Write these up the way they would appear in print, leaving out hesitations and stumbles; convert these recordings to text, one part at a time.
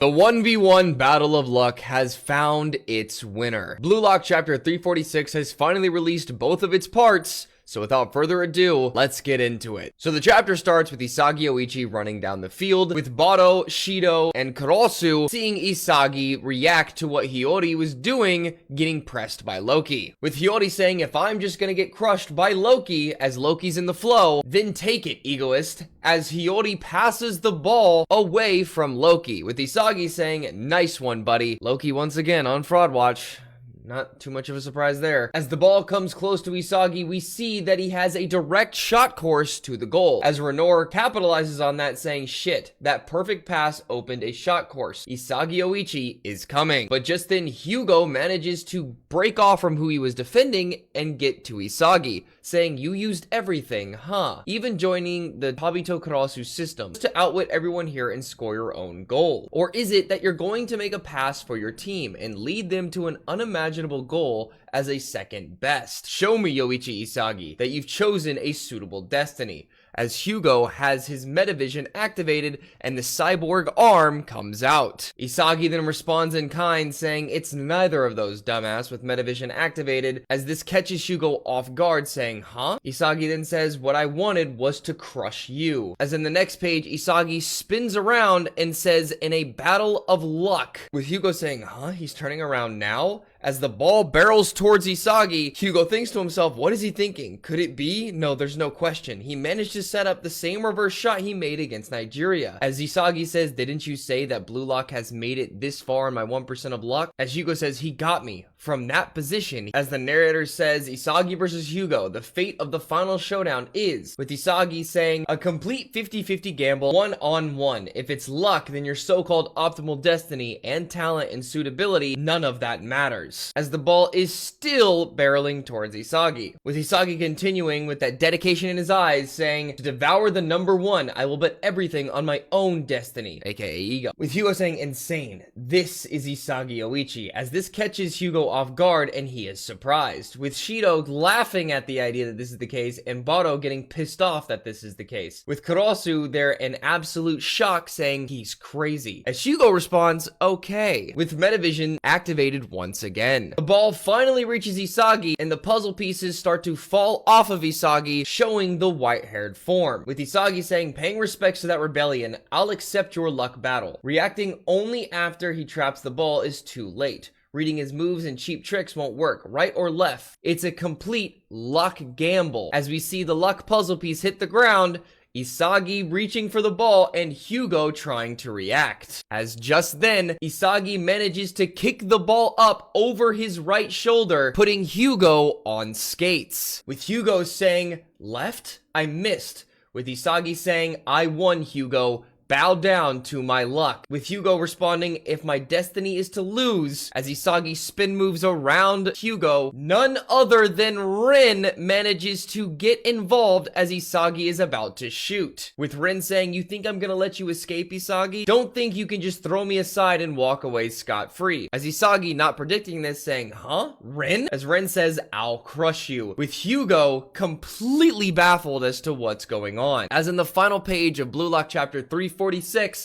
The 1v1 Battle of Luck has found its winner. Blue Lock Chapter 346 has finally released both of its parts, so without further ado, let's get into it. So the chapter starts with Isagi Oichi running down the field, with Bado, Shido, and Kurosu seeing Isagi react to what Hiyori was doing, getting pressed by Loki. With Hiyori saying, if I'm just gonna get crushed by Loki, as Loki's in the flow, then take it, egoist, as Hiyori passes the ball away from Loki. With Isagi saying, nice one, buddy. Loki once again on fraud watch. Not too much of a surprise there. As the ball comes close to Isagi, we see that he has a direct shot course to the goal. As Renor capitalizes on that, saying, shit, that perfect pass opened a shot course. Isagi Oichi is coming. But just then, Hugo manages to break off from who he was defending and get to Isagi, saying, you used everything, huh? Even joining the Tabito Kurosu system to outwit everyone here and score your own goal. Or is it that you're going to make a pass for your team and lead them to an unimaginable goal as a second best? Show me, Yoichi Isagi, that you've chosen a suitable destiny. As Hugo has his Metavision activated and the cyborg arm comes out. Isagi then responds in kind, saying it's neither of those, dumbass, with Metavision activated, as this catches Hugo off guard, saying, huh? Isagi then says, what I wanted was to crush you. As in the next page, Isagi spins around and says, in a battle of luck, with Hugo saying, huh? He's turning around now? As the ball barrels towards Isagi, Hugo thinks to himself, what is he thinking? Could it be? No, there's no question. He managed to set up the same reverse shot he made against Nigeria. As Isagi says, didn't you say that Blue Lock has made it this far in my 1% of luck? As Hugo says, he got me from that position. As the narrator says, Isagi versus Hugo, the fate of the final showdown is, with Isagi saying, a complete 50-50 gamble, 1-on-1. If it's luck, then your so-called optimal destiny and talent and suitability, none of that matters. As the ball is still barreling towards Isagi, with Isagi continuing with that dedication in his eyes, saying, to devour the number one, I will bet everything on my own destiny, aka ego. With Hugo saying, insane, this is Isagi Oichi, as this catches Hugo off guard and he is surprised, with Shido laughing at the idea that this is the case and Bado getting pissed off that this is the case. With Kurosu there in absolute shock, saying he's crazy, as Hugo responds, okay, with Metavision activated once again. The ball finally reaches Isagi and the puzzle pieces start to fall off of Isagi, showing the white-haired form. With Isagi saying, paying respects to that rebellion, I'll accept your luck battle. Reacting only after he traps the ball is too late. Reading his moves and cheap tricks won't work, right or left. It's a complete luck gamble. As we see the luck puzzle piece hit the ground, Isagi reaching for the ball and Hugo trying to react. As just then, Isagi manages to kick the ball up over his right shoulder, putting Hugo on skates. With Hugo saying, left? I missed. With Isagi saying, I won, Hugo. Bow down to my luck. With Hugo responding, if my destiny is to lose, as Isagi spin moves around Hugo, none other than Rin manages to get involved as Isagi is about to shoot. With Rin saying, you think I'm gonna let you escape, Isagi? Don't think you can just throw me aside and walk away scot-free. As Isagi, not predicting this, saying, huh? Rin? As Rin says, I'll crush you. With Hugo completely baffled as to what's going on. As in the final page of Blue Lock Chapter 346,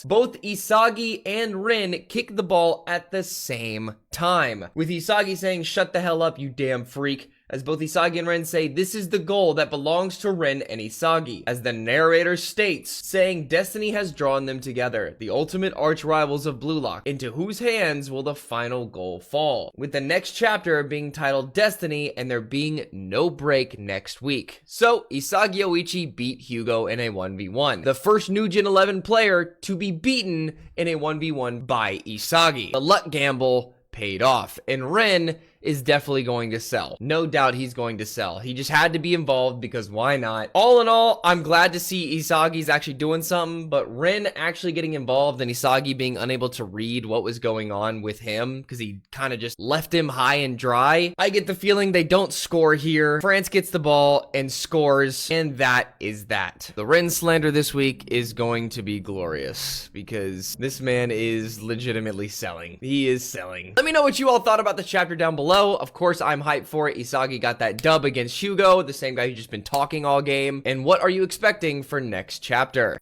both Isagi and Rin kick the ball at the same time, with Isagi saying, shut the hell up, you damn freak, as both Isagi and Rin say this is the goal that belongs to Rin and Isagi, as the narrator states, saying destiny has drawn them together, the ultimate arch rivals of Blue Lock, into whose hands will the final goal fall, with the next chapter being titled Destiny and there being no break next week. So Isagi Oichi beat Hugo in a 1v1, the first New Gen 11 player to be beaten in a 1v1 by Isagi. The luck gamble paid off, and Rin is definitely going to sell. No doubt he's going to sell. He just had to be involved because why not? All in all, I'm glad to see Isagi's actually doing something, but Rin actually getting involved and Isagi being unable to read what was going on with him because he kind of just left him high and dry. I get the feeling they don't score here. France gets the ball and scores, and that is that. The Rin slander this week is going to be glorious because this man is legitimately selling. He is selling. Let me know what you all thought about the chapter down below. Of course, I'm hyped for it. Isagi got that dub against Hugo, the same guy who's just been talking all game. And what are you expecting for next chapter?